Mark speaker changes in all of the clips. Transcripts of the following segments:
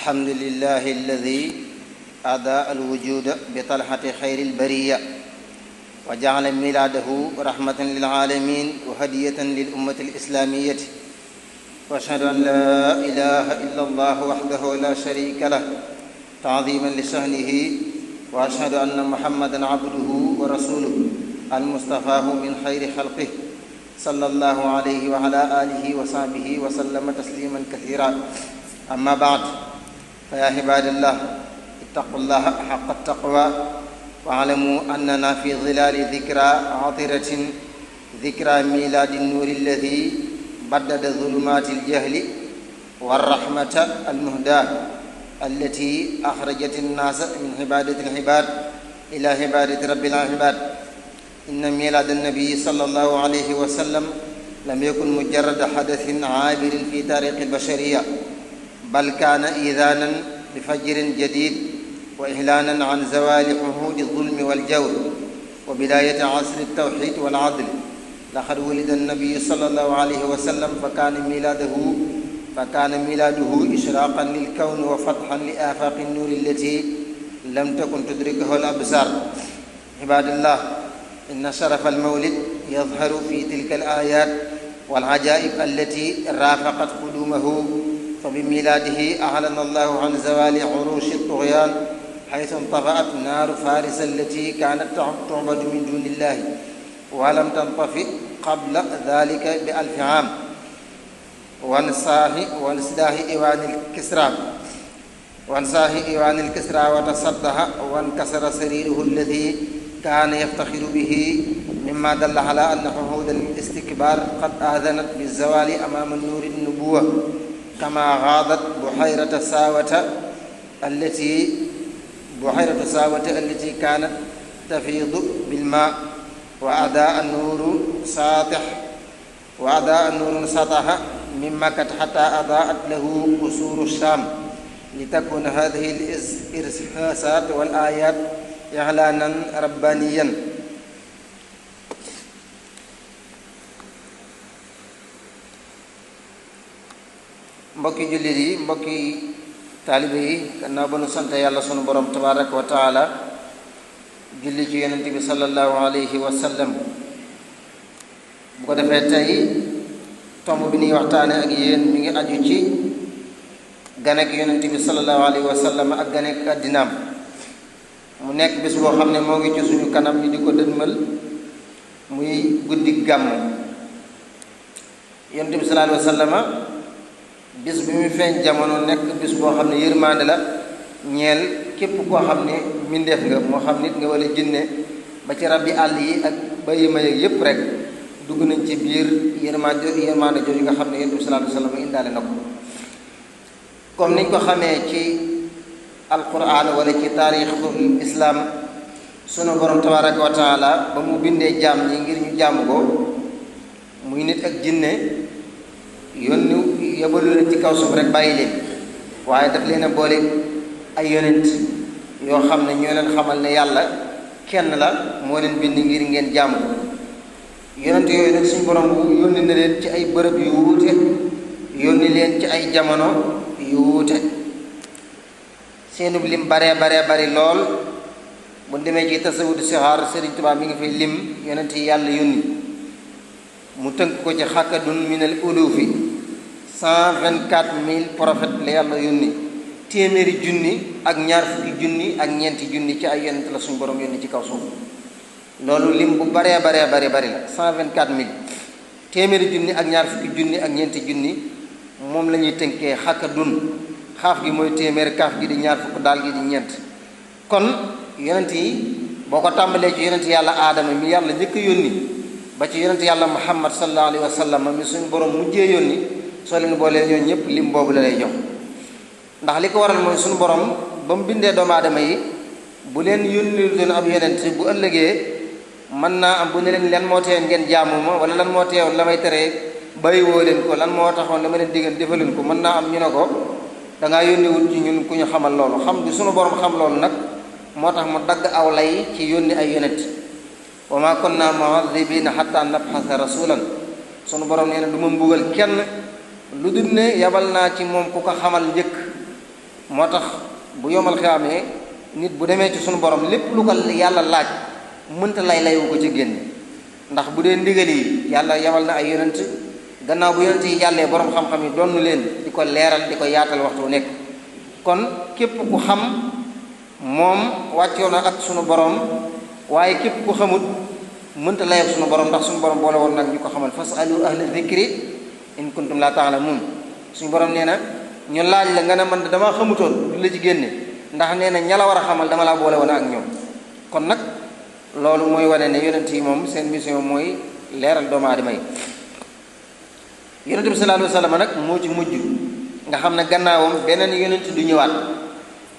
Speaker 1: الحمد لله الذي أضاء الوجود بطلحة خير البرية وجعل ميلاده رحمة للعالمين وهدية للأمة الإسلامية وأشهد أن لا إله إلا الله وحده لا شريك له تعظيما لشأنه وأشهد أن محمدا عبده ورسوله المصطفاه من خير خلقه صلى الله عليه وعلى آله وصحبه وسلم تسليما كثيرا أما بعد فيا عباد الله اتقوا الله حق التقوى واعلموا أننا في ظلال ذكرى عطرة ذكرى ميلاد النور الذي بدد ظلمات الجهل والرحمة المهداة التي أخرجت الناس من عبادة العباد إلى عبادة رب العباد. إن ميلاد النبي صلى الله عليه وسلم لم يكن مجرد حدث عابر في تاريخ البشرية، بل كان إذانا بفجر جديد وإعلانا عن زوال عهود الظلم والجور وبداية عصر التوحيد والعدل. لقد ولد النبي صلى الله عليه وسلم فكان ميلاده إشراقا للكون وفتحا لآفاق النور التي لم تكن تدركه الأبصار. عباد الله، إن شرف المولد يظهر في تلك الآيات والعجائب التي رافقت قدومه. فبميلاده أعلن الله عن زوال عروش الطغيان، حيث انطفأت نار فارس التي كانت تعبد من دون الله ولم تنطفئ قبل ذلك ب1000 عام، وانسداه إيوان الكسرى وتصدح وانكسر سريره الذي كان يفتخر به، مما دل على أن عهود الاستكبار قد آذنت بالزوال أمام نور النبوة. كما غاضت بحيرة ساوة التي كانت تفيض بالماء، وأضاء النور سطح من مكة حتى أضاءت له قصور الشام، لتكون هذه الإرهاصات والآيات إعلانا ربانيا. mbokki jullit yi, mbokki taalibe yi, gannaaw ba nu sant yàlla sunu borom tabaraka wa taala, julli ci yonent bi sallallahu alayhi wa sallam. bu ko defee tey tomb bi ñuy waxtaane ak yéen mi ngi aju ci ganek yonent bi sallallahu alayhi wa sallam ak ganek àddinaam. mu nekk bis boo xam ne moo ngi ci suñu kanam ñu di ko dënmal, muy guddi gàmm. yonent bi sallallahu alayhi wa sallam bis bi mu feeñ jamono nekk bis boo xam ne yërmaande la ñeel képp koo xam ne mbindeef nga, moo xam nit nga wala jinne, ba ci rabbi àll yi ak bayima yeeg yépp rek dugg nañ ci biir yërmaande jooju nga xam ne yonent bi sallallahu alayhi wa sallam indaale na ko. comme niñ ko xamee ci alquran wala ci taarixul islam, sunu borom tabaraka wa taala ba mu bindee jaam ñi ngir ñu jaamu ko, muy nit ak jinne, yebalu leen ci kaw suuf rek bàyyi leen, waaye daf leen a boole ay yonent yoo xam ne ñoo leen xamal ne yàlla kenn la, moo leen bind ngir ngeen jaamu ko. yonent yooyu nag suñu borom yónni na leen ci ay bërëb yu wuute, yónni leen ci ay jamono yu wuute. seenub lim bari lool. bu demee ci tasawudu sixaar, Sëriñ Tuubaa mi ngi fay lim yonent yi yàlla yónni, mu tënk ko ci xakkadun minal ulufi, 124,000 prophètes la yàlla yónni, téeméeri junni ak ñaar fukki junni ak ñeenti junni ci ay yonent la suñu borom yónni ci kaw suuf. loolu lim bu bari la. 124,000 téeméeri junni ak ñaar fukki junni ak ñeenti junni moom la ñuy tënkee xakkadun. xaaf gi mooy téeméer, kaaf gi di ñaar fukk, daal gi di ñeent. kon yonent yi boo ko tàmbalee ci yonent yàlla aadama mi yàlla njëkk yónni ba ci yonent yàlla muhammad sallallahu alayhi wa sallam mi suñu borom mujjee yónni, soo leen boolee ñoo ñëpp lim boobu la lay jox. ndax li ko waral mooy suñu borom ba mu bindee doomu aadama yi, bu leen yónni leen ab yonent bu ëllëgee mën naa am bu ne leen lan moo tee ngeen jaamu ma, wala lan moo teewoon la may teree bàyyiwoo leen ko, lan moo taxoon la ma leen digal defaleen ko. mën naa am ñu ne ko dangaa yónni wut ci ñun ku ñu xamal loolu. xam bi suñu borom xam loolu nag moo tax mu dagg aw lay ci yónni ay yonent. wa ma kunna mu'adhibina hatta nab'atha rasulan. sunu borom nee na du ma mbugal kenn lu dul ne yabal naa ci moom ku ko xamal njëkk moo tax bu yomal xiyaamee nit bu demee ci sunu borom lépp lu ko yàlla laaj mënta layu ko ci génn ndax bu dee ndigal yi yàlla yabal na ay yonent gannaaw bu yonent yi jàllee borom xam-xam yi doon leen di ko leeral di ko yaatal waxtu wu nekk kon képp ku xam moom wàccoo na ak sunu borom waaye képp ku xamut mënta lay ak sunu borom ndax sunu borom boole woon nag ñu ko xamal fasalu ahla dhikri in kuntum la ta'lamun suñu borom nee na ñu laaj la nga ne man dama xamutoon du la ci génne ndax nee na ña la war a xamal dama laa boole woon ak ñoom kon nag loolu mooy wane ne yonent yi moom seen mission mooy leeral doomu aadama yi yonent bi sallallahu alayhi wa sallam nag moo ci mujj nga xam ne gannaawam beneen yonent du ñëwaat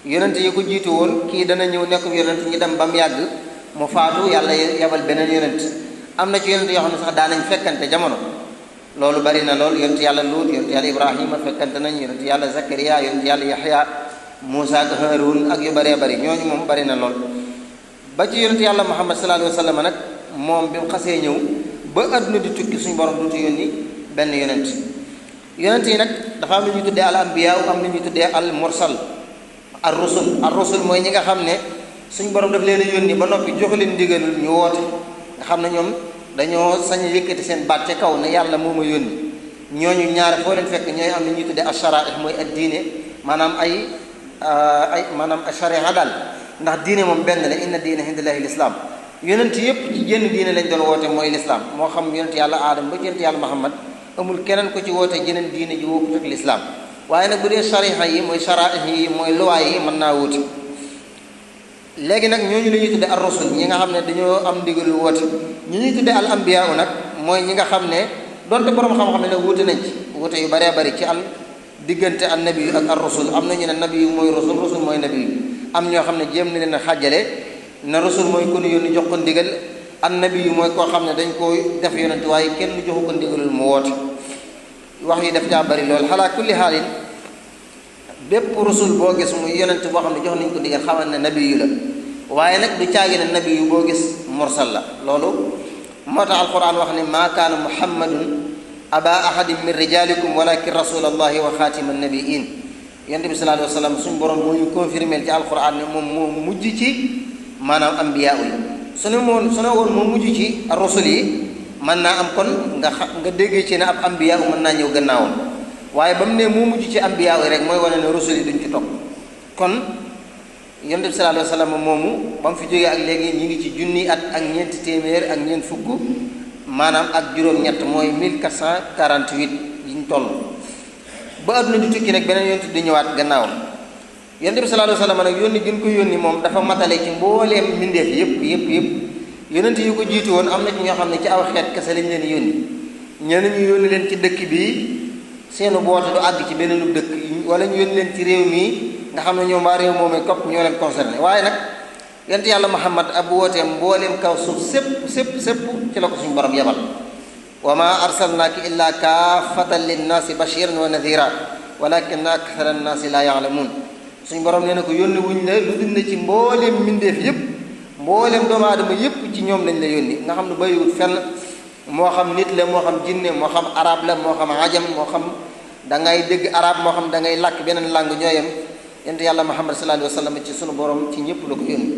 Speaker 1: yonent yi ko jiitu woon kii dana ñëw nekk yonent ñu dem ba mu yàgg mu faatu yàlla yabal beneen yonent am na ci yonent yoo xam ne sax daanañ fekkante jamono loolu bari na lool yonent yàlla Luut yonent yàlla Ibrahima fekkante nañ yonent yàlla Zakariya yonent yàlla Yaxya Muusa ak Haarun ak yu baree bari ñooñu moom bari na lool ba ci yonent yàlla Muhammad sallallahu alayhi wa sallam nag moom bi mu xasee ñëw ba adduna di tukki suñu borom duutu yónni benn yonent yi nag dafa am lu ñuy tuddee al anbiya am lu ñuy tuddee al mursal ar rusul mooy ñi nga xam ne suñu borom daf leen a yónni ba noppi jox leen ndigalul ñu woote nga xam ne ñoom dañoo sañ a yëkkati seen baat ca kaw ne yàlla moo ma yónni ñooñu ñaare foo leen fekk ñooy am lu ñuy tuddee asharaih mooy ad diine maanaam ay maanaam sharia daal ndax diine moom benn la inna diine indallahi lislaam yonent yépp ci jenn diine lañ doon woote mooy lislaam moo xam yonent yàlla aadama ba yonent yàlla muhammad amul keneen ko ci woote jeneen diine ji wokkut ak lislaam waaye nag bu dee shariha yi mooy sharaih yi mooy luwaa yi mën naa wuti léegi nag ñooñu la ñuy tudde ar rusul ñi nga xam ne dañoo am ndigalu woote ñi ñuy tudde al anbiya nag mooy ñi nga xam ne donte borom xam-xam ne nag wuute nañ ci wuute yu baree bari ci al diggante an nabi yu ak ar rusul am na ñu ne nabi yu mooy rusul mooy nabi yu am ñoo xam ne jéem na leen a xàjjale na rusul mooy ku ñu yónni jox ko ndigal an nabi yu mooy koo xam ne dañ koo def yonent waaye kenn joxu ko ndigalul mu woote wax yi def caa bari lool xalaa kulli xaalin bépp rusul boo gis muy yonent boo xam ne jox nañ ko ndigal xamal ne nabi yu la waaye nag du caagi ne nabi yu boo gis mursal la loolu moo tax alquran wax ne maa kaana muhammadun aba ahadin min rijalikum walakin rasulallahi wa xaatima nabiin yonent bi sallallahu alayhi wa sallam suñu borom moo ñu confirmé ci alquran ne moom moo mujj ci maanaam ambiya yi su ne woon moo mujj ci rusul yi mën naa am kon nga déggee ci ne ab ambiya mën naa ñëw gannaawam waaye ba mu ne moo mujj ci ambiya yi rek mooy wane ne rusul yi duñ ci topp kon yonent bi sallallahu alayhi wa sallam moomu ba mu fi jógee ak léegi ñi ngi ci junni at ak ñeenti téeméer ak ñeent fukk maanaam ak juróom-ñett mooy 1448 yi ñu toll ba adduna di tukki nag beneen yonent di ñëwaat gannaawam yonent bi sallallahu alayhi wa sallam nag yónni gën ko yónni moom dafa matale ci mbooleem mbindeef yëpp yonent yu ko jiitu woon am na ci ñoo xam ne ci aw xeet kese lañ leen yónni ñeneen ñu yónni leen ci dëkk bii seenu boote du àgg ci beneen dëkk wala ñu yónni leen ci réew mii nga xam ne ñoom waa réew moomee kopp ñoo leen concerné waaye nag yonent yàlla muhammad ab wooteem mbooleem kaw suuf sépp ci la ko suñu borom yebal wa ma arsalnaaka illa kaafatan linnaasi bashiran wa nadira walakinna akthara annaasi la yaalamuun suñu borom nee na ko yónni wuñ la lu dul ne ci mbooleem mbindeef yépp mbooleem doomu aadama yépp ci ñoom lañ la yónni nga xam ne bàyyiwut fenn moo xam nit la moo xam jinne moo xam arab la moo xam ajam moo xam da ngay dégg arab moo xam da ngay làkk beneen langue ñooyam yonent yàlla muhammad sallallahu alayhi wa sallam ci sunu borom ci ñëpp la ko yónni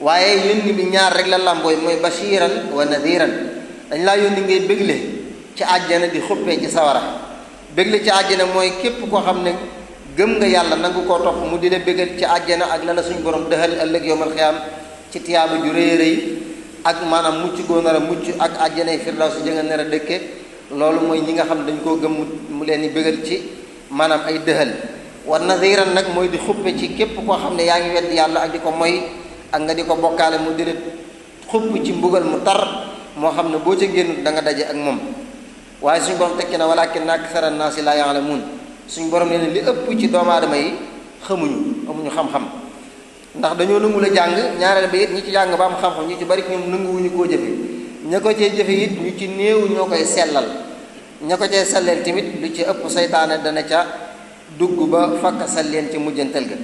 Speaker 1: waaye yónni bi ñaar rek la làmbooy mooy bashiran wa nadiran dañ laa yónni ngay bégle ci àjjana di xuppee ci sawara bégle ci àjjana mooy képp koo xam ne gëm nga yàlla nangu koo topp mu di la bégal ci àjjana ak la la suñu borom dëxal ëllëg yowmal xiyaam ci tiyaaba ju rëy rëy ak maanaam mucc goo nar a mucc ak àjjanay firdaws si jënga nar a dëkke loolu mooy ñi nga xam ne dañ koo gëm mu leen di bégal ci maanaam ay dëxal wa nadiran nag mooy di xuppe ci képp koo xam ne yaa ngi weddi yàlla ak di ko moy ak nga di ko bokkaale mu di la xupp ci mbugal mu tar moo xam ne boo ca génn da nga daje ak moom waaye suñu borom tekki na walakin aksara naasi laa yaalamuun suñu borom nee na li ëpp ci doomu aadama yi amuñu xam-xam ndax dañoo nangu la jàng ñaareel ba it ñi ci jàng ba am xam-xam ñu ci bari ñoom nanguwuñu koo jëfe ña ko cee jëfe it ñu ci néew ñoo koy sellal ña ko cee selleel tamit lu ci ëpp saytaane dana ca dugg ba fakkasal leen ci mujjantal ga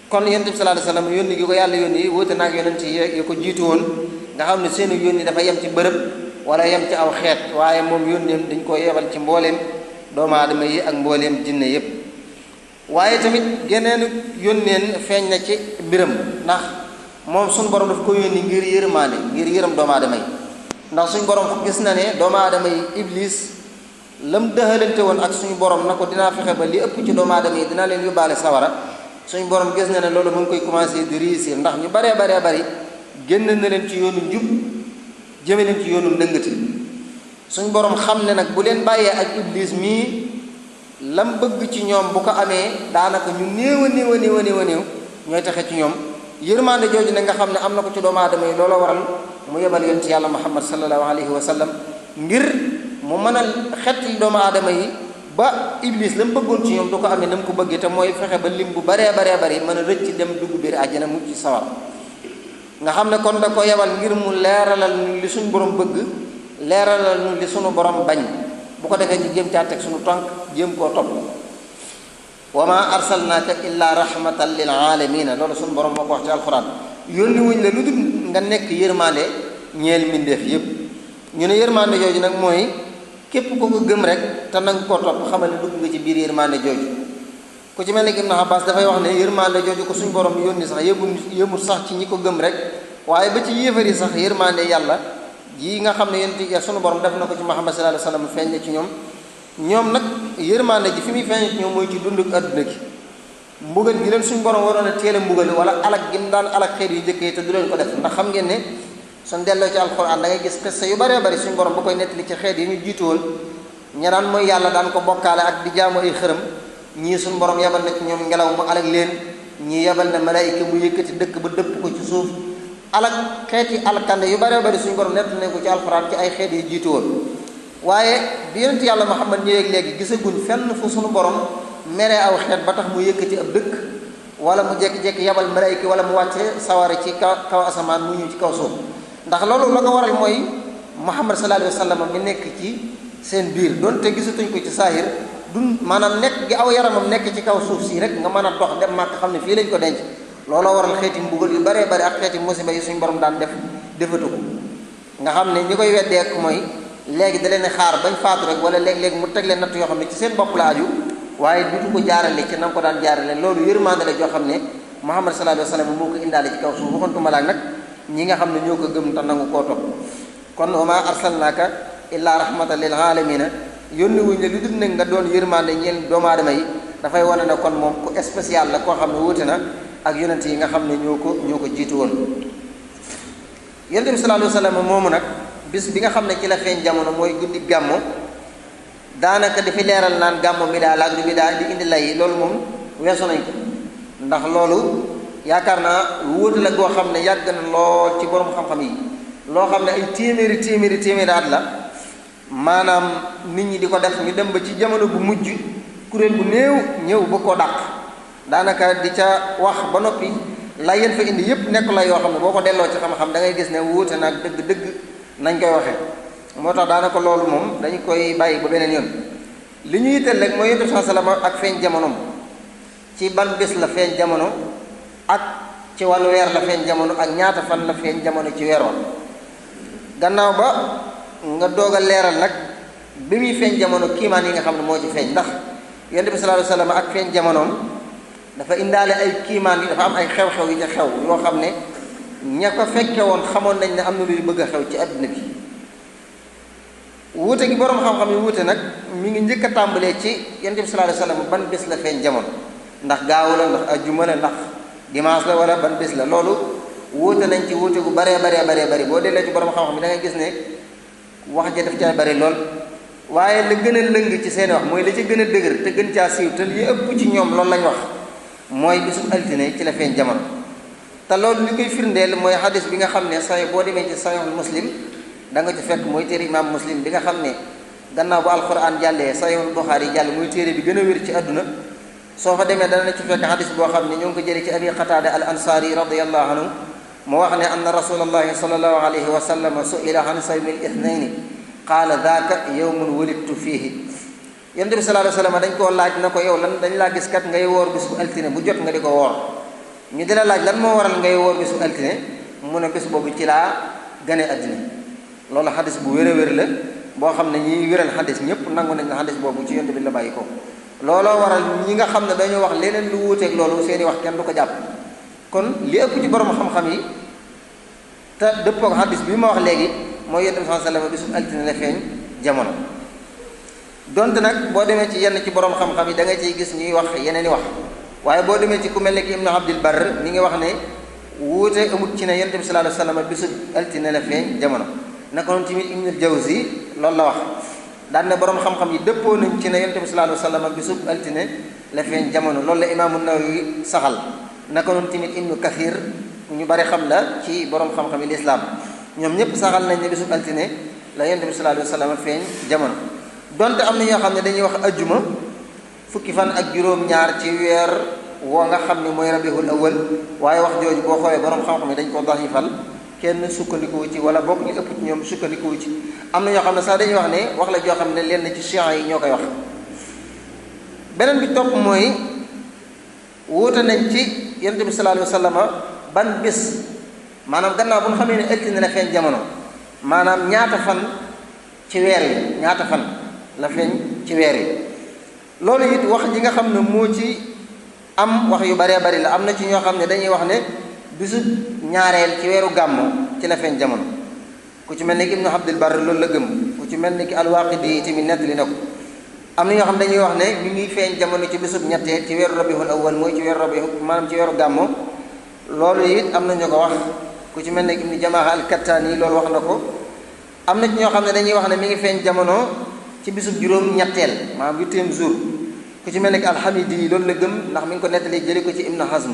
Speaker 1: kon yonent bi sallallahu alayhi wasallam yónni gi ko yàlla yónni wóote naag yonent yi ko jiitu woon nga xam ne seeni yónni dafa yem ci bërëb wala yem ci aw xeet waaye moom yónneem dañ ko yebal ci mbooleem doomu aadama yi ak mbooleem jinne yépp waaye tamit geneen yónneen feeñ na ci mbiram ndax moom suñu borom daf ko yónni ngir yërmaande ngir yërëm doomu aadama yi ndax suñu borom gis na ne doomu aadama yi iblis lam dëxalante woon ak suñu borom na ko dinaa fexe ba li ëpp ci doomu aadama yi dinaa leen yóbbaale sawara suñu borom gis na ne loolu mu ngi koy commencé di réussir ndax ñu baree bari génn na leen ci yoonu njub jëme leen ci yoonu ndëngati suñu borom xam ne nag bu leen bàyyee ak iblis mii lam bëgg ci ñoom bu ko amee daanaka ñu néew a néew ñooy taxe ci ñoom yërmande jooju ne nga xam ne am na ko ci doomu aadama yi looloo waral mu yebal yonent ci yàlla muhammad sallallahu alayhi wa sallam ngir mu mën a xettali doomu aadama yi ba iblis la mu bëggoon ci ñoom du ko amee na mu ko bëggee te mooy fexe ba lim bu baree bari mën a rëcc dem dugg biir àjjana mu ci sawar nga xam ne kon da ko yebal ngir mu leeralal nu li suñu borom bëgg leeralal nu li suñu borom bañ bu ko defee ñu jéem caa teg suñu tànk jéem koo topp wa ma arsalnaaka illa rahmatan lil alamina loolu suñu borom moo ko wax ci alxuraan yónni wuñ la lu dul nga nekk yërmande ñeel mbindeef yépp ñu ne yërmande jooju nag mooy képp ko ko gëm rek te nanga koo topp xamal ne dugg nga ci biir yërmande jooju ku ci mel ne Ibn Abbas dafay wax ne yërmande jooju ko suñu borom yónni sax yëmul sax ci ñi ko gëm rek waaye ba ci yéefar yi sax yërmande yàlla ji nga xam ne yonent suñu borom def na ko ci Muhammad sallallahu alayhi wasallam feeñ na ci ñoom nag yërmande ji fi muy feeñ ci ñoom mooy ci dund adduna gi mbugal gi leen suñu borom waroon a teel a mbugal wala alak gi mu daan alak xeet yu njëkkee te du leen ko def ndax xam ngeen ne suñ delloo ci alxuraan da ngay gis xissa yu bëree bëri suñu borom bu koy nettali ci xeet yi ñu jiitu woon ña daan mooy yàlla daan ko bokkaale ak di jaamu ay xërëm ñii suñu borom yebal na ci ñoom ngelaw mu alak leen ñii yebal na malaayika mu yëkkati dëkk ba dëpp ko ci suuf alak xeeti alkande yu bëree bëri suñu borom nettali nañ ko ci alxuraan ci ay xeet yi jiitu woon waaye bi yonent yàlla Muhammad ñëwee léegi gisaguñ fenn fu suñu borom meree aw xeet ba tax mu yëkkati ab dëkk wala mu jekki-jekki yebal malaayika wala mu wàcce sawara ci kaw asamaan mu ñëw ci kaw suuf ndax loolu la ko waral mooy Muhammad sallallahu alayhi wa sallam mi nekk ci seen biir donte gisatuñ ko ci saahir du maanaam nekk gi aw yaramam nekk ci kaw suuf si rek nga mën a dox dem Màkka xam ne fii lañ ko denc looloo waral xeeti mbugal yu baree bari ak xeeti musiba yi suñu borom daan defatu ko nga xam ne ñi koy weddeek mooy léegi da leen xaar bañ faatu rek wala léeg-léeg mu teg leen natt yoo xam ne ci seen bopp la aju waaye dutu ko jaarale ci na ko daan jaarale loolu yërmande la joo xam ne Muhammad sallallahu alayhi wa sallam moo ko indaale ci kaw suuf waxantuma laak nag ñi nga xam ne ñoo ko gëm te nangu koo topp kon wa ma arsalnaaka illa rahmatan lil alamina yónni wuñ la lu dul nag nga doon yërmande ñeel doomu aadama yi dafay wane ne kon moom ku spécial la koo xam ne wuute na ak yonent yi nga xam ne ñoo ko jiitu woon yonent bi sallallahu alayhi wa sallam moomu nag bis bi nga xam ne ci la feeñ jamono mooy guddi gàmmo daanaka dafi leeral naan gàmmo mi daal ak du bi daal di indi lay loolu moom weesu nañ ko ndax loolu yaakaar naa wóote la goo xam ne yàgg na lool ci borom xam-xam yi loo xam ne ay téeméeri at la maanaam nit ñi di ko def ñu dem ba ci jamono bu mujj kuréel bu néew ñëw ba koo dàq daanaka di ca wax ba noppi la yéen fa indi yépp nekk la yoo xam ne boo ko delloo ci xam-xam da ngay gis ne wóote nag dëgg nañ koy waxee moo tax daanaka loolu moom dañu koy bàyyi ba beneen yoon li ñu yitteel rek mooy yonent bi sallallahu alayhi wasallam ak feeñ jamonoom ci ban bés la feeñ jamono ak ci wàllu weer la feeñ jamono ak ñaata fan la feeñ jamono ci weer wa gannaaw ba nga doog a leeral nag bi muy feeñ jamono kiimaan yi nga xam ne moo ci feeñ ndax yonent bi sallallahu alayhi wasallam ak feeñ jamonoom dafa indaale ay kiimaan yi dafa am ay xew-xew yi ca xew yoo xam ne ña ko fekke woon xamoon nañ ne am na luy bëgg a xew ci àdduna bi wuute gi borom xam-xam yi wuute nag mi ngi njëkk a tàmbalee ci yonent bi sallallahu alayhi wasallam ban bés la feeñ jamono ndax gaawu la ndax ajjuma la ndax dimanche la wala ban bés la loolu wuute nañ ci wuute gu baree bari boo delloo ci borom xam-xam yi da ngay gis ne wax ja daf caa bari lool waaye la gën a lëng ci seen wax mooy la ci gën a dëgër te gën caa siiw te li ëpp ci ñoom loolu lañ wax mooy bisub altine ci la feeñ jamono te loolu li koy firndeel mooy xadis bi nga xam ne say boo demee ci sahihul muslim da nga ci fekk mooy téere imam muslim bi nga xam ne gannaaw bu alquran jàllee sahihul buxaari jàll muy téere bi gën a wér ci àdduna soo fa demee dana ci fekk xadis boo xam ne ñoo ngi ko jëlee ci abi qataada al ansari radiyallahu anhu mu wax ne anna rasulallahi sallallahu alayhi wa sallam su'ila an sawmi al ithnayni qaala daaka yawmun wulidtu fiihi yonent bi sallallahu alayhi wa sallam dañ koo laaj na ko yow lan dañ laa gis kat ngay woor bis bu altine bu jot nga di ko woor ñu di la laaj lan moo waral ngay woor bis bu altine mu ne bis boobu ci laa gane àddina loolu xadis bu wér a wér la boo xam ne ñiy wéral xadis ñëpp nangu nañ na xadis boobu ci yonent bi la bàyyi ko looloo waral ñi nga xam ne dañoo wax leneen lu wuuteeg loolu seeni wax kenn du ko jàpp. kon li ëpp ci borom xam-xam yi te dëppoo ak hadis bi ma wax léegi mooy yonent bi sallallahu alayhi wasallam bisu altine la feeñ jamono. donte nag boo demee ci yenn ci borom xam-xam yi da nga ciy gis ñuy wax yeneen i wax waaye boo demee ci ku mel ne ki Ibnu Abdil Barr mi ngi wax ne wuute amut ci ne yonent bi sallallahu alayhi wasallam bisu altine la feeñ jamono. naka noonu tamit Ibnul Jawzi loolu la wax daan ne borom xam-xam yi dëppoo nañ ci ne yonent bi sallallahu alayhi wasallam bisu altine la feeñ jamono loolu la Imaamu Nawawi saxal. naka noonu tamit Ibnu Kathir ñu bari xam la ci borom xam-xam yi lislaam ñoom ñëpp saxal nañ ne bisu altine la yonent bi sallallahu alayhi wasallam feeñ jamono. donte am na ñoo xam ne dañuy wax ajjuma fukki fan ak juróom-ñaar ci weer woo nga xam ne mooy rabiul awwal waaye wax jooju boo xoolee borom xam-xam yi dañ ko daxifal kenn sukkandikuwu ci wala bokk li ëpp ci ñoom sukkandikuwu ci. am na ñoo xam ne sax dañuy wax ne wax la joo xam ne lenn ci chiites yi ñoo koy wax. beneen bi topp mooy wuute nañ ci yonent bi sallallahu alayhi wasallam ban bis maanaam gannaaw bu ñu xamee ne altine la feeñ jamono maanaam ñaata fan ci weer wi ñaata fan la feeñ ci weer wi. loolu it wax ji nga xam ne moo ci am wax yu baree bari la am na ci ñoo xam ne dañuy wax ne bisu ñaareel ci weeru gàmmu ci la feeñ jamono ku ci mel ni ki Ibnu Abdil Barr loolu la gëm ku ci mel ni ki Al-Waaqidi tamit nettali na ko. am na ñoo xam dañuy wax ne mi ngi feeñ jamono ci bisub ñetteel ci weeru rabiul awwal mooy ci weeru rabi maanaam ci weeru gàmmu loolu it am na ñu ko wax ku ci mel ne Ibnu Jamaaha al-Kattaani loolu wax na ko. am na ci ñoo xam ne dañuy wax ne mi ngi feeñ jamono ci bisub juróom-ñetteel maanaam 8e jour ku ci mel ne Al-Hamidi loolu la gëm ndax mi ngi ko nettali jële ko ci Ibnu Hazm.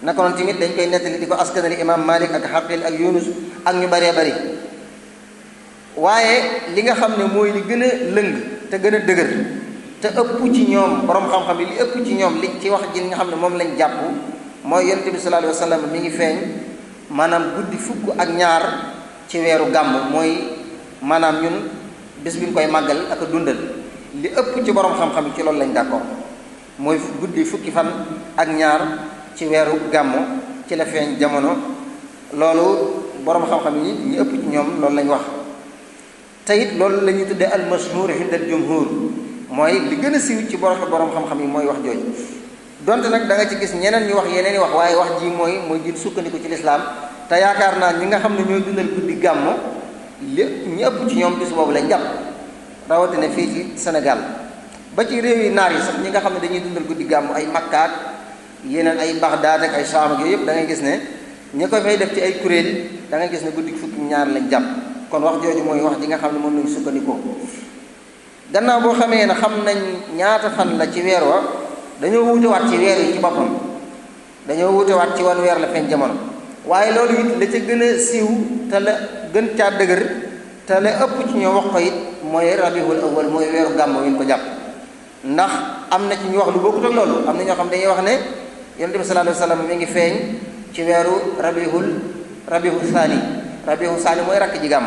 Speaker 1: naka noonu tamit dañ koy nettali di ko askanali Imaam Malik ak Haqil ak Yunus ak ñu baree bari. waaye li nga xam ne mooy li gën a lëng te gën a dëgër te ëpp ci ñoom borom xam-xam yi li ëpp ci ñoom li ci wax ji nga xam ne moom lañ jàpp mooy yonent bi sallallahu alayhi wasallam mi ngi feeñ maanaam guddi fukk ak ñaar ci weeru gàmm mooy maanaam ñun bés bi ñu koy màggal ak a dundal li ëpp ci borom xam-xam yi ci loolu lañ d'accord mooy guddi fukki fan ak ñaar ci weeru gàmm ci la feeñ jamono. loolu borom xam-xam yi li ëpp ci ñoom loolu lañ wax. te it loolu la ñuy tuddee al mashhur inda al jumhur mooy li gën a siiw ci borom xam-xam yi mooy wax jooju. donte nag da nga ci gis ñeneen ñu wax yeneen i wax waaye wax ji mooy ji sukkandiku ci lislaam te yaakaar naa ñi nga xam ne ñooy dundal guddi gàmmu li ñu ëpp ci ñoom bis boobu lañ jàpp rawatina fii ci Sénégal ba ci réew yi naar yi sax ñi nga xam ne dañuy dundal guddi gàmmu ay Makka ak yeneen ay Bagdad ak ay Saam ak yooyu yëpp da ngay gis ne ñi ko fay def ci ay kuréel da ngay gis ne guddi fukki ñaar lañ jàpp. kon wax jooju mooy wax ji nga xam ne moom lañu sukkandikoo. gannaaw boo xamee ne xam nañ ñaata fan la ci weer wa dañoo wuutewaat ci weer yi ci boppam dañoo wuutewaat ci wan weer la feeñ jamono waaye loolu it la ca gën a siiw te la gën caa dëgër te la ëpp ci ñoo wax ko it mooy rabiul awwal mooy weeru gàmmu wi ñu ko jàpp. ndax am na ci ñu wax lu bokkut ak loolu am na ñoo xam dañuy wax ne yonent bi sallallahu alayhi wasallam mi ngi feeñ ci weeru rabiul saani mooy rakk ji gàmm.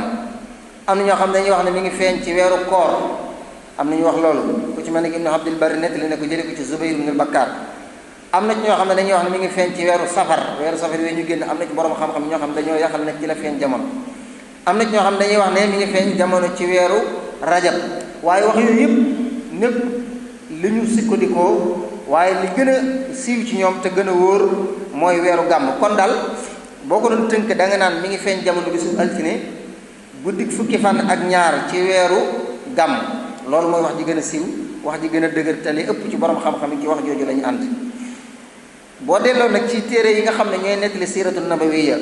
Speaker 1: am na ñoo xam dañuy wax ne mi ngi feeñ ci weeru koor am na ñu wax loolu ku ci mel ne Ibnu Abdil Barr nettali ne ko jële ko ci Zubayr ibn al-Bakkar. am na ci ñoo xam ne dañuy wax ne mi ngi feeñ ci weeru safar yooyu ñu génn am na ci borom xam-xam ñoo xam dañoo yaxal ne ci la feeñ jamono. am na ci ñoo xam dañuy wax ne mi ngi feeñ jamono ci weeru rajab waaye wax yooyu yëpp népp li ñu sukkandikoo waaye li gën a siiw ci ñoom te gën a wóor mooy weeru gàmm. kon daal boo ko doon tënk da nga naan mi ngi feeñ jamono bisu altine guddi fukki fan ak ñaar ci weeru gàmm loolu mooy wax ji gën a siiw wax ji gën a dëgër te li ëpp ci borom xam-xam yi ci wax jooju la ñu ànd. boo delloo nag ci téere yi nga xam ne ñooy nettali siiratu nabawiyya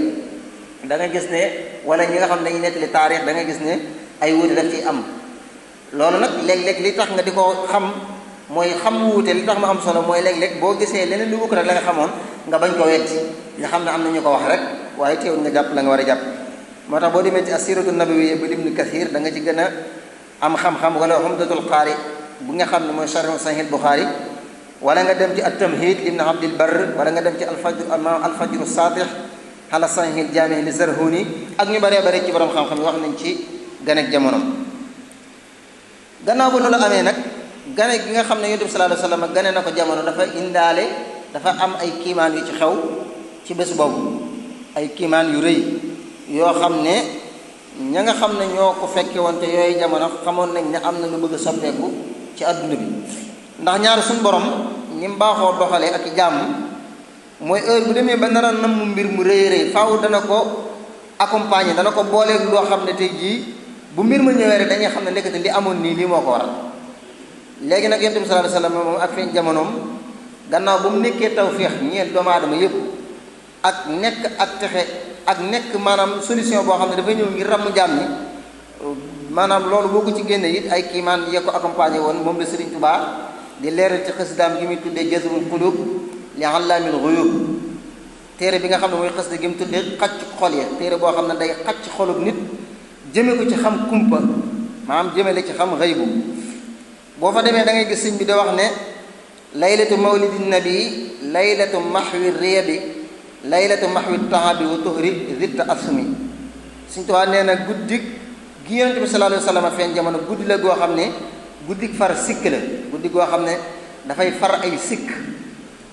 Speaker 1: da nga gis ne wala ñi nga xam ne dañuy nettali taarix da nga gis ne ay wuute daf ciy am. loolu nag léeg-léeg li tax nga di ko xam mooy xam wuute li tax ma am solo mooy léeg-léeg boo gisee leneen lu wukk rek la nga xamoon nga bañ ko weddi nga xam ne am na ñu ko wax rek waaye teewul nga jàpp la nga war a jàpp. moo tax boo demee ci as-siiratu nabawiyya bu Ibnu Kathir da nga ci gën a am xam-xam wala Umdatul Qaari bu nga xam ne mooy Sharh Sahih Bukhari wala nga dem ci at-Tamhid Ibn Abdil Barr wala nga dem ci al-Fajr as-Saatih ala Sahih al-Jaami' li Zarhuni ak ñu bëree bëri ci borom xam-xam yi wax nañ ci ganek jamono. gannaaw ba loolu amee nag gane gi nga xam ne Yonent bi sallallahu alayhi wasallam gane na ko jamono dafa am ay kiimaan yu ci xew ci bés boobu ay kiimaan yu rëy yoo xam ne ña nga xam ne ñoo ko fekke woon te yooyu jamono xamoon nañ ne am na lu bëgg a soppeeku ci adduna bi ndax ñaar suñu borom ñi mu baaxoo doxalee ak i jàmm mooy heure bu demee ba nar a namm mbir mu rëy rëy faaw dana ko accompagner, dana ko booleeg loo xam ne tey jii bu mbir ma ñëwee rek dañuy xam ne nekkati li amoon nii lii moo ko waral. léegi nag yonent bi sallallahu alayhi wasallam moom ak feeñ jamonoom gannaaw ba mu nekkee tawféex ñeel doomu aadama yépp ak nekk ak texe ak nekk maanaam solution boo xam ne dafay ñëw ngir ràmm jaam ñi, maanaam loolu boo ko ci génne it ay kiimaan yee ko accompagner woon moom la Sëriñ Tuubaa di leeral ci xasidaam gi muy tuddee Jazbul Qulub li Allaamil Ghuyub, téere bi nga xam ne mooy xasida gi mu tuddee xacc xol ya, téere boo xam ne day xacc xolub nit jëme ko ci xam kumpa, maanaam jëmele ci xam xëybu. boo fa demee da ngay gis sëñ bi da wax ne laylatu mawlidin nabi laylatu mahwi riyabi laylatu mahwi taabi wa tuhri zitta asmi. Sëñ Tuubaa nee na guddik gi Yonent bi sallallahu alayhi wa sallam feeñ jamono guddi la goo xam ne guddik far sikk la, guddi goo xam ne dafay far ay sikk,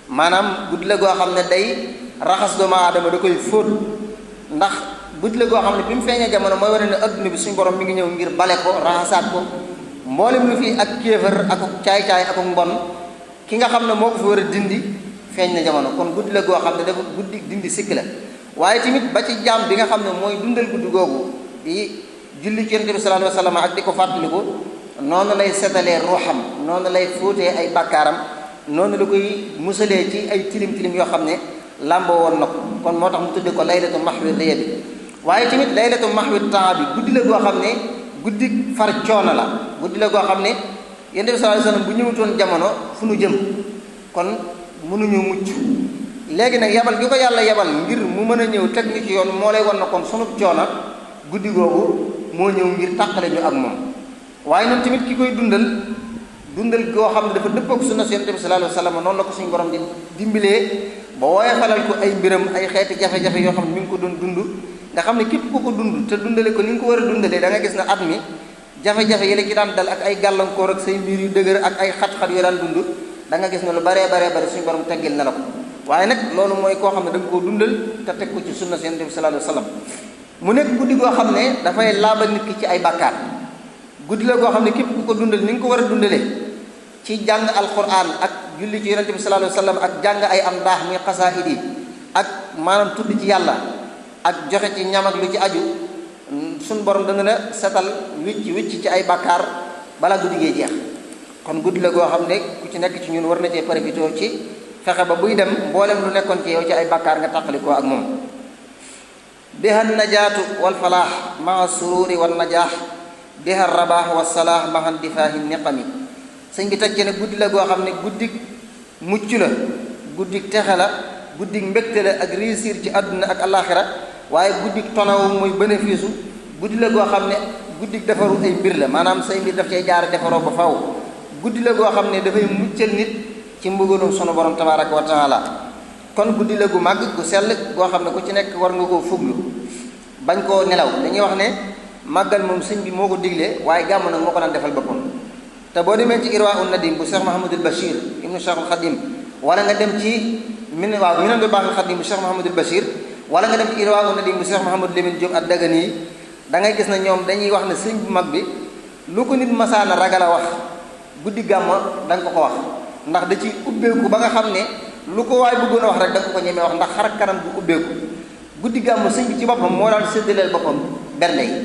Speaker 1: maanaam guddi la goo xam ne day raxas doomu aadama da koy fóot. ndax guddi la goo xam ne bi mu feeñee jamono mooy wane ne adduna bi suñu borom mi ngi ñëw ngir bale ko raxasaat ko mboolem lu fi ak kéefër ak caay-caay ak mbon ki nga xam ne moo ko fi war a dindi feeñ na jamono. kon guddi la goo xam ne dafa guddi dindi sikk la. waaye tamit ba ci jaam bi nga xam ne mooy dundal guddi googu di julli ci Yonent bi sallallahu alayhi wa sallam ak di ko fàttaliku, noonu lay setalee ruuxam, noonu lay fóotee ay bakkaaram, noonu la koy musalee ci ay tilim tilim yoo xam ne làmboo woon na ko. kon moo tax mu tudde ko laylatu mahwi riya bi. waaye tamit laylatu mahwi taa bi guddi la goo xam ne guddi far coono la, guddi la goo xam ne Yonent bi sallallahu alayhi wa sallam bu ñëwutoon jamono fu nu jëm, kon mënuñu mucc. léegi nag yabal gi ko yàlla yabal ngir mu mën a ñëw teg ñu ci yoon moo lay wan na kon sunu coono guddi googu moo ñëw ngir tàqale ñu ak moom. waaye noonu tamit ki koy dundal goo xam ne dafa dëppoo ak sunna Yonent bi sallallahu alayhi wa sallam, noonu la ko suñu borom di dimbalee ba woyofalal ko ay mbiram, ay xeeti jafe-jafe yoo xam ne mi ngi ko doon dund. nga xam ne képp ku ko dund te dundale ko ni nga ko war a dundalee da nga gis ne at mi jafe-jafe yi la ci daan dal ak ay gàllankoor ak say mbir yu dëgër ak ay xat-xat yoo daan dund, da nga gis ne lu baree bare suñu borom teggil na la ko. waaye nag loolu mooy koo xam ne da nga koo dundal te teg ko ci sunna Yonent bi sallallahu alayhi wa sallam. mu nekk guddi goo xam ne dafay laabal nit ki ci ay bàkkaar, guddi la goo xam ne képp ku ko dundal ni nga ko war a dundalee ci jàng alquran ak julli ci Yonent bi sallallahu alayhi wa sallam ak jàng ay am ndaax muy xasaayid yi ak maanaam tudd ci yàlla ak joxe ci ñam ak lu ci aju, suñ borom dana la setal wicc ci ay bàkkaar balaa guddi gee jeex. kon guddi la goo xam ne ku ci nekk ci ñun war na cee profité ci fexe ba buy dem mboolem lu nekkoon ci yow ci ay bàkkaar nga tàqalikoo ak moom. biha najaatu wal falaax maa sururi wal najaax biha rabaax wa salaax maa difaahi niqami. sëñ bi teg ci ne guddi la goo xam ne guddik mucc la, guddik texe la, guddik mbégte la ak réussir ci àdduna ak alaxira. waaye guddik tonaw muy bénéfice, guddi la goo xam ne guddik defaru ay mbir la, maanaam say mbir daf cay jaar defaroo ba faw. guddi la goo xam ne dafay muccal nit ci mbugalum sunu borom tabaraka wa taala. kon guddi la gu màgg gu sell goo xam ne ku ci nekk war nga koo fuglu bañ koo nelaw. dañuy wax ne màggal moom sëñ bi moo ko diglee, waaye gàmm nag moo ko daan defal boppam. te boo demee ci Irwaa'un Nadim bu Cheikh Mahamadul Bachir ibnu Cheikhul Khadim, wala nga dem ci Minanul Baaxil Khadim bu Cheikh Mahamadul Bachir, wala nga dem ci Irwaa'un Nadim bu Cheikh Mahamadou Lamine Diop ak Dagana yi, da ngay gis ne ñoom dañuy wax ne sëñ bu mag bi lu ko nit masaana ragal a wax guddi gàmma da nga ko wax, ndax da ci ubbeeku ba nga xam ne lu ko waay bëggoon a wax rek da nga ko ñemee wax ndax xar kanam bu ubbeeku. guddi gàmma sëñ bi ci boppam moo daan séddaleel boppam bernde yi,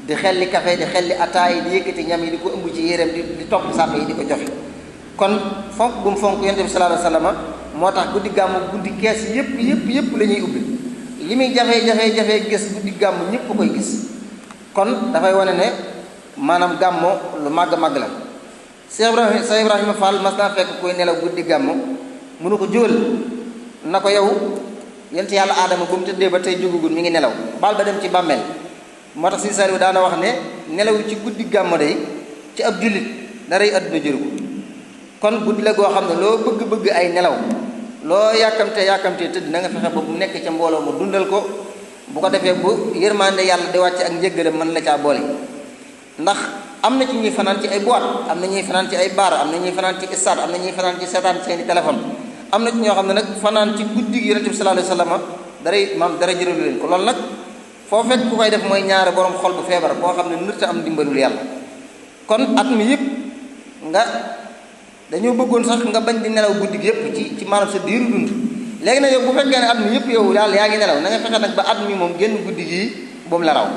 Speaker 1: di xelli café di xelli ataay di yëkkati ñam yi di ko ëmb ci yéreem di topp sàpp yi di ko joxe. kon fonk bu mu fonk Yonent bi sallallahu alayhi wa sallam moo tax guddi gàmmu guddi kees yëpp la ñuy ubbi. li muy jafe-jafe gis guddi gàmmu ñëpp koy gis. kon dafay wane ne maanaam gàmmu lu màgg la. Cheikh Ibrahima Fall mas naa fekk koy nelaw guddi gàmmu mënu ko jógal na ko yow yent yàlla aadama bu mu tëddee ba tey jógagul mi ngi nelaw baal ba dem ci bàmmeel. moo tax si sariw daana wax ne nelaw ci guddi gàmmu day ci ab jullit daray àdduna jëru ko. kon guddi la goo xam ne loo bëgg ay nelaw, loo yàkkamtee tëdd na nga fexe ba bu nekk ca mbooloo mu dundal ko, bu ko defee bu yërmande yàlla di wàcc ak njëggale mën la caa boole. ndax am na ci ñuy fanaan ci ay boîte, am na ñuy fanaan ci ay baar, am na ñuy fanaan ci stade, am na ñuy fanaan ci seetaan seeni téléphone. am na ci ñoo xam ne nag fanaan ci guddi gi Yonent bi sallallahu alayhi wa sallam dara jëralu leen ko. loolu nag foo fekk ku koy def mooy ñaare borom xol bu feebar boo xam ne nërta am dimbalul yàlla. kon at mi yëpp nga dañoo bëggoon sax nga bañ di nelaw guddi gi yëpp ci maanaam sa diiru dund. léegi nag yow bu fekkee ne at mi yëpp yow daal yaa ngi nelaw na nga fexe nag ba at mi moom génn guddi gii boobu la raw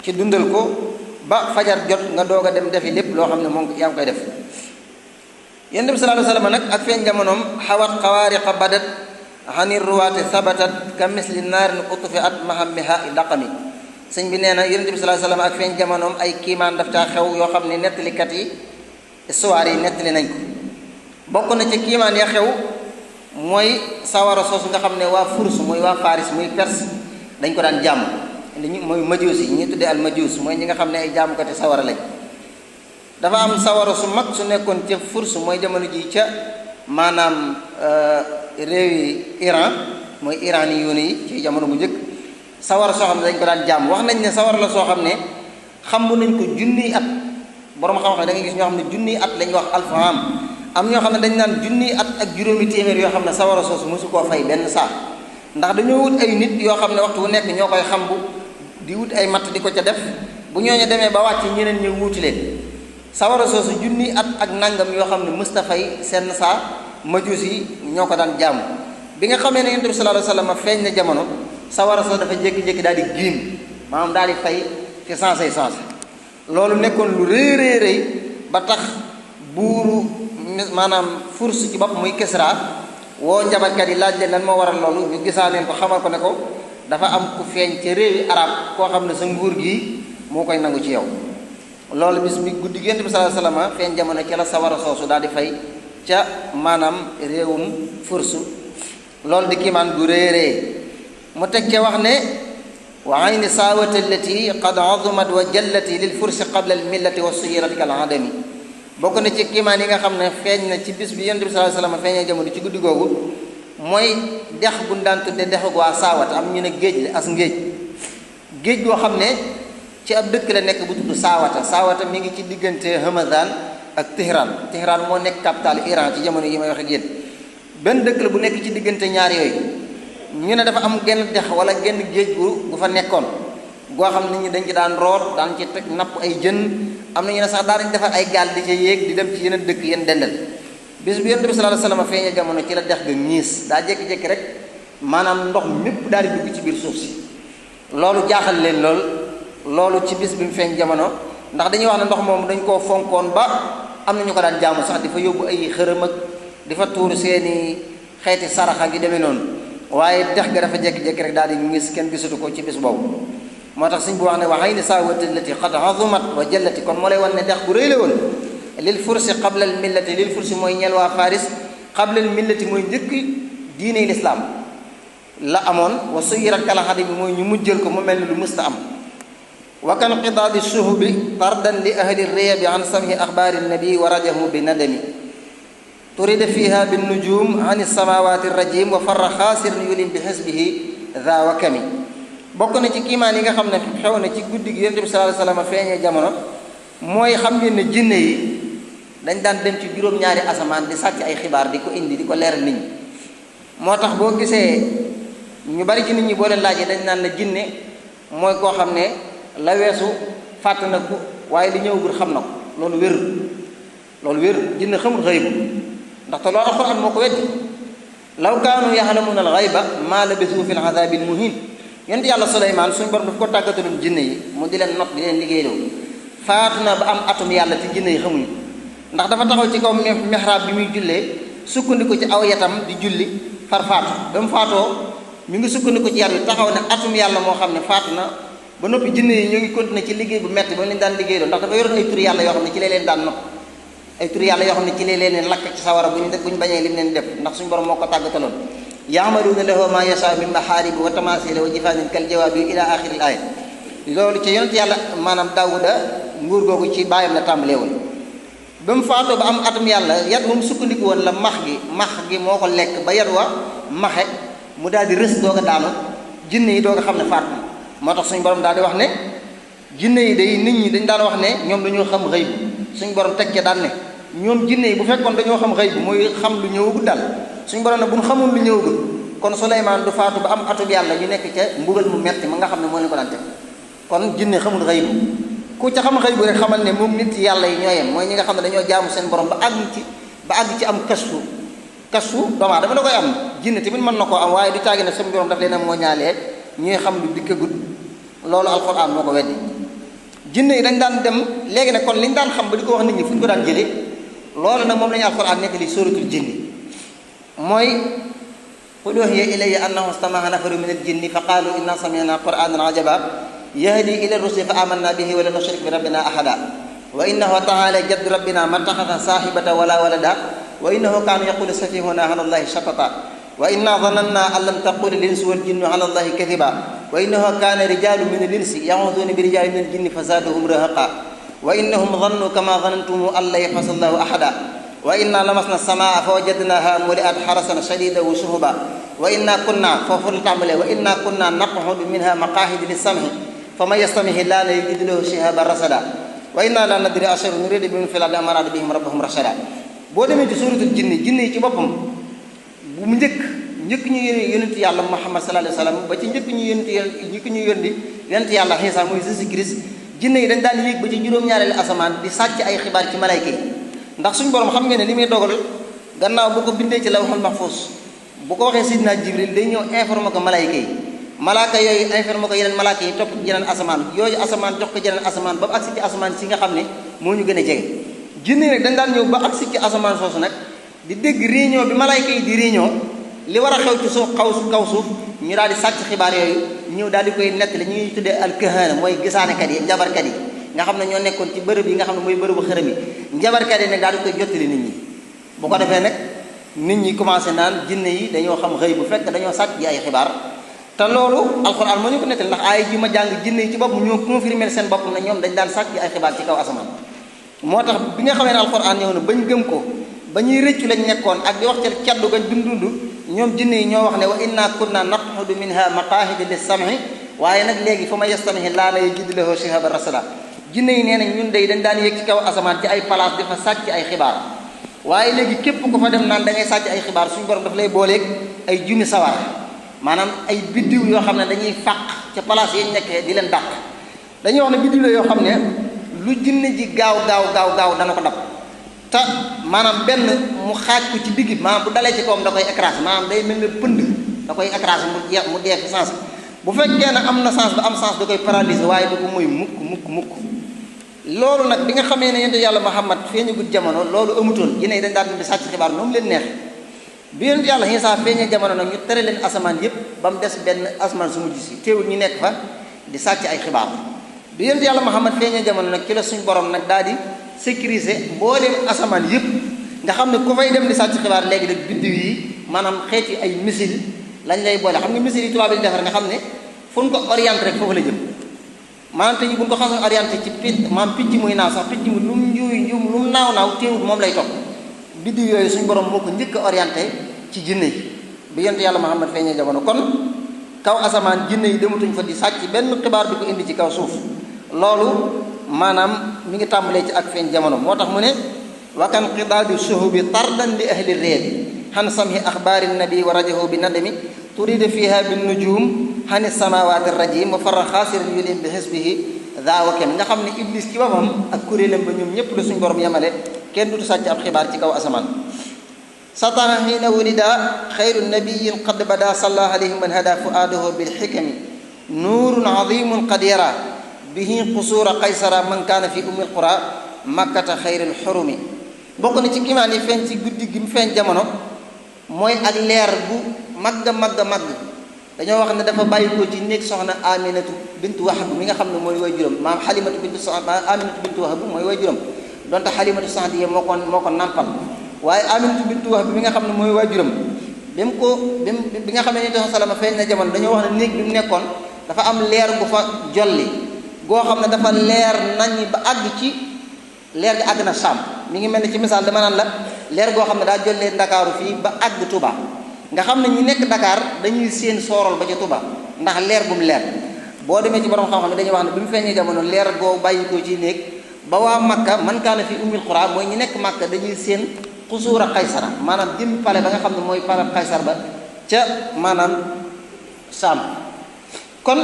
Speaker 1: ci dundal ko ba fajar jot nga doog a dem defi lépp loo xam ne moom yaa ngi koy def. Yonent bi sallallahu alayhi wasallam nag ak feeñ jamonoom xawat xawaariqa badat xanir ruwaate sabatat ka misli naarin utfiat mahammiha daqami. sëñ bi nee na Yonent bi sallallahu alayhi wasallam ak feeñ jamonoom ay kiimaan daf caa xew yoo xam ne nettalikat yi histoire yi nettali nañ ko. bokk na ci kiimaan ya xew mooy sawara soosu nga xam ne waa Furs mooy waa Faris muy Perse dañ ko daan jàmm mooy majuus yi ñi tuddee al majuus mooy ñi nga xam ne ay jaamukati sawara lañ. dafa am sawara su mag su nekkoon ca Furs mooy jamono ji ca maanaam réewi Iran mooy Iran yi ci jamono bu njëkk sawara soo xam ne dañ ko daan jàmm. wax nañ ne sawara la soo xam ne xamu nañ ko junniy at borom xam-xam da nga gis ñoo xam ne junniy at lañ wax alfaam am ñoo xam ne dañ naan junniy at ak juróomi téeméer yoo xam ne sawara soosu mosu koo fay benn saa ndax dañoo wut ay nit yoo xam ne waxtu wu nekk ñoo koy xambu di wut ay matt di ko ca def bu ñooñu demee ba wàcc ñeneen ñu wuuti leen sawara soosu junniy at ak nangam yoo xam ne Mustafa yi seen saa majuus yi ñoo ko daan jaamu. bi nga xamee ne Yonent bi sallallahu alayhi wasallam feeñ na jamono sawara soosu dafa jékki-jékki daal di giim maanaam daal di fay ci sensé loolu nekkoon lu rëy rëy ba tax buuru maanaam Furs ci bopp muy Kisra woo njabarkat yi laaj leen lan moo waral loolu ñu gisaa leen ko xamal ko ne ko dafa am ku feeñ ca réewi arab koo xam ne sa nguur gi moo koy nangu ci yow. loolu bis bi guddi Yonent bi sallallahu alayhi wasallam feeñ jamono ci la sawara soosu daal di fay ca maanaam réewum Furs loolu di kiimaan gu rëy mu teg ca wax ne wa ayni saawati allati qad azumat wa jallati lil fursi qabla al millati wa suyirat kal adami. bokk na ci kiimaan yi nga xam ne feeñ na ci bis bi Yonent bi sallallahu alayhi wasallam feeñee jamono ci guddi googu mooy dex gu daan tudde dexu waa saawat am ñu ne géej la as géej goo xam ne ci ab dëkk la nekk bu tudd saawata mi ngi ci diggante Hamadan ak Tehran moo nekk capitale Iran ci jamono yi may wax ak yéen benn dëkk la bu nekk ci diggante ñaar yooyu. ñu ne dafa am genn dex wala genn géej gu fa nekkoon goo xam ne nit ñi dañ ci daan root daan ci teg napp ay jën am na ñu ne sax daanañ defar ay gaal di ca yéeg di dem ci yeneen dëkk yeen dendal. bis bi Yonent bi sallallahu alayhi wasallam feeñee jamono ci la dex ga ñiis daa jékki-jékki rek maanaam ndox mépp daal di dugg ci biir suuf si loolu jaaxal leen loolu ci bis bi mu feeñ jamono ndax dañuy wax ne ndox moom dañ koo fonkoon ba am na ñu ko daan jaamu sax di fa yóbbu ay xërëm ak di fa tuur seeni xeeti saraxa gi demee noonu waaye dex ga dafa jékki-jékki rek daal di ngis kenn gisatu ko ci bis boobu. moo tax suñ bu wax ne wa ayni saawati allati qad azumat wa jallati kon moo lay wan ne dex gu rëy la woon lil fursi qabla al millati lil fursi mooy ñeel waa Faris qabla al millati mooy njëkk diine lislaam la amoon wa suyirat kal adami bi mooy ñu mujjël ko mu mel ni lu mësta am. wa kan qidaadi shuhubi tardan li ahli riyabi an samhi axbaari nabi wa rajahu bi nadami turida fiha bin nujum an samawati rajim wa farra xaasirin yulim bi xisbihi dha wakami. bokk na ci kiimaan yi nga xam ne xew na ci guddi gi Yonent bi sallallahu alayhi wasallam feeñee jamono mooy xam ngeen ne jinne yi dañ daan dem ci juróom-ñaari asamaan di sàcc ay xibaar di ko indi di ko leeral nit ñi. moo tax boo gisee ñu bari ci nit ñi boo leen laajee dañ naan la jinne mooy koo xam ne la weesu fàtt na ko waaye li ñëwagul xam na ko loolu wér jinne xamul xëybu ndaxte loolu alxuraan moo ko weddi law kaanu yaxlamuuna al-xayba maa labisu fi al-azaabi al-muhiin. yonent yàlla Suleymaan suñu borom daf ko tàggataloon jinne yi mu di leen not di leen liggéeyloo faatu na ba am atum yàlla ci jinne yi xamuñu ndax dafa taxaw ci kaw mihrab bi muy jullee sukkandiku ci aw yatam di julli far faatu ba mu faatoo mi ngi sukkandiku ci yar bi taxaw ne atum yàlla moo xam ne faatu na ba noppi jinne yi ñoo ngi continuer ci liggéey bu metti ba leen daan liggéeyloo ndax dafa yoroon ay turi yàlla yoo xam ne ci leen daan not ay turi yàlla yoo xam ne ci leen lakk ci sawara bu ñu bañee lim leen def ndax suñu borom moo ko tàggataloon yaamaluuna lahu ma yashaa min mahaaribi wa tamaasila wa jifaanin kal jawaabi ila axiri l aaya loolu ci yonent yàlla maanaam Daawuda nguur googu ci baayam la tàmbalee woon ba mu faatoo ba am atum yàlla yat moom sukkandiku woon la max gi moo ko lekk ba yat wa maxe mu daal di rës doog a daanu jinne yi doog a xam ne faatu na moo tax suñu borom daal di wax ne jinne yi day nit ñi dañ daan wax ne ñoom dañoo xam xëy bu suñu borom teg ca daan ne ñoom jinne yi bu fekkoon dañoo xam xëy bu mooy xam lu ñëwagul daal suñu borom ne bu ñu xamul lu ñëwagul kon Suleymaan du faatu ba am atum yàlla ñu nekk ca mbugal mu metti ma nga xam ne moo leen ko daan teg kon jinne xamul xëy bu ku ca xam xëy bu rek xamal ne moom nit yàlla yi ñoo yem mooy ñi nga xam ne dañoo jaamu seen borom ba àgg ci ba àgg ci am kasfu doomu aadama da koy am, jinne tamit mën na koo am, waaye du caagi ne suñu borom daf leen a moo ñaalee ñuy xam lu dikkagut. loolu alxuraan moo ko weddi. jinne yi dañ daan dem léegi nag kon liñ daan xam ba di ko wax nit ñi fu ñu ko daan jëlee loolu nag moom la ñu alxuraan nekk li suratul jinni mooy qul uhiya ilayya annahu istama'a nafarun min al-jinni fa qaalu inna sami'na qur'anan ajaba yahdi ila rusdi fa amanna bihi wa lan nushrik bi rabbina ahada wa innahu ta'ala jaddu rabbina ma takhadha sahibatan wala walada wa innahu kana yaqulu safihuna ala allahi shatata wa inna dhananna an lam taqul al-insu wal jinnu ala allahi kadhiba wa innahu kana rijalun min al-insi ya'uduna bi rijalin min al-jinni fazaduhum rahaqa wa innahum dhannu kama dhanantum an la yahbasa allahu ahada wa inna lamasna as-samaa fa wajadnaha muli'at harasan shadidan wa shuhuba wa inna kunna foofu la tàmbalee wa inna kunna naq'udu minha maqa'ida lis-sam'i faman yastami' la yajid lahu shihaban rasada wa inna la nadri asharun yuridu bihim fil ardi am arada bihim rabbuhum rashada. boo demee ci suuratul jinni yi ci boppam bu mu njëkk ñu yónent yàlla Muhammad sallallahu alayhi wa sallam ba ci njëkk ñu yónni yonent yàlla Iisaa mooy Jésus Christ jinne yi dañ daan yéeg ba ci juróom-ñaareelu asamaan di sàcc ay xibaar ci malayka yi. ndax suñu borom xam ngeen ne li muy dogal gannaaw bu ko bindee ci lawhul mahfuz bu ko waxee Sidina Jibril day ñëw informer ko malayka yi, malaaka yooyu informer ko yeneen malaaka yi topp ci yeneen asamaan yooyu asamaan jox ko yeneen asamaan ba agsi ci asamaan si nga xam ne moo ñu gën a jege. jinne yi nag dañ daan ñëw ba agsi ci asamaan soosu nag di dégg réunion bi malayka yi di réunion li war a xew ci suuf kaw suuf ñu daal di sàcc xibaar yooyu ñëw daal di koy nettali ñu ñuy tuddee alkahana mooy gisaanekat yi njabarkat yi nga xam ne ñoo nekkoon ci bërëb yi nga xam ne mooy bërëbu xërëm yi njabarkat yi nag daal di koy jottali nit ñi. bu ko defee nag nit ñi commencé naan jinne yi dañoo xam xëy bu fekk dañoo sàcc ji ay xibaar te loolu alxuraan moo ñu ko nettali ndax aay ji ma jàng jinne yi ci bopp ñoo confirmer seen bopp ne ñoom dañ daan sàcc ji ay xibaar ci kaw asamaan. moo tax bi nga xamee ne alxuraan ñëw na bañ gëm ko ba ñuy rëccu lañ nekkoon ak di wax ca caddu gañ dund ñoom jinne yi ñoo wax ne wa inna kunna naq'udu minha maqa'ida lis-sam'i waaye nag léegi fa man yastami' laa yajid lahu shihaban rasada. jinne yi nee nañ ñun day dañ daan yéeg ci kaw asamaan ci ay place dafa sàcc ay xibaar waaye léegi képp ku fa dem naan da ngay sàcc ay xibaar suñu borom daf lay booleeg ay junni sawar maanaam ay biddiw yoo xam ne dañuy fàq ca place yi nekkee di leen dàq. dañuy wax ne biddiw la yoo xam ne lu jinne ji gaaw dana ko dab te maanaam benn mu xaaj ko ci digg maanaam bu dalee ci kawam da koy écraser maanaam day mel ne pënd da koy écraser mu dee fi sens bu fekkee ne am na sens ba am sens da koy paralyser waaye du ko mooy mukk. loolu nag bi nga xamee ne yonent yàlla Muhammad feeñagul jamono loolu amutoon jinne yi dañ daan di sàcc xibaar noonu leen neex bi yonent yàlla Iisaa feeñee jamono nag ñu tere leen asamaan yépp ba mu des benn asamaan su mujj si teewul ñu nekk fa di sàcc ay xibaar. bi yonent yàlla Muhammad feeñee jamono nag ci la suñu borom nag daal di sécuriser mbooleem asamaan yépp nga xam ne ku fay dem di sàcc xibaar léegi nag biddiw yi maanaam xeeti ay missile lañ lay boole xam nga missile yi tubaab yi defar nga xam ne fu ñu ko orienté rek foofu la jëm maanaam tey bu ñu ko xasee orienté ci picc muy naaw sax picc mu lu mu njuuy lu mu naaw teewul moom lay topp. biddiw yooyu suñu borom moo ko njëkk a orienté ci jinne yi bi yonent yàlla Muhammad feeñee jamono kon kaw asamaan jinne yi dematuñ fa di sàcc benn xibaar bi ko indi ci kaw suuf loolu maanaam mi ngi tàmbalee ci ak feeñ jamono moo tax mu ne wakan qidaadi suhubi tardan li ahli réebi xan samhi axbaari nabi wa rajahu bi nadami turida fiha bin nujum xani samawati rajim wa farra xaasirin yulim bi xisbihi daawakem nga xam ne iblis ci boppam ak kuréelam ba ñoom ñépp la suñu borom yemale kenn dutu sàcc ab xibaar ci kaw asamaan. satana xiina wulida xayru nabiyin qad bada salla alayhi man hada fuaadahu bil xikami nuurun azimun qad yara bihi qusuura qaysara man kaana fi ummil qura makkata xayril xurumi. bokk na ci kiimaan yi feeñ ci guddi gi mu feeñ jamono mooy ak leer bu màgg dañoo wax ne dafa bàyyi ko ci néeg soxna Aminatu bintu Wahab mi nga xam ne mooy way juróom maam Halimatu bintu Wahab mooy way juróom donte Halimatu Saadiya moo ko nampal waaye Aminatu bintu Wahab mi nga xam ne mooy way juróom bi nga xam ne Yonent salama feeñ na jamono dañoo wax ne néeg bi mu nekkoon dafa am leer bu fa jolli goo xam ne dafa leer nañ ba àgg ci leer gi àgg na Saam mi ngi mel ni ci misaal dama naan la leer goo xam ne daa jollee Ndakaaru fii ba àgg Touba nga xam ne ñi nekk Dakar dañuy seen soorol ba ca Touba ndax leer bu mu leer. boo demee ci borom xam-xam ne dañuy wax ne bi mu feeñee jamono leer goo bàyyi ko ci néeg ba waa Makka man kaana fi ummil qura mooy ñi nekk Makka dañuy seen xusuura Qaysara maanaam jëm pale ba nga xam ne mooy pale Qaysar ba ca maanaam Saam kon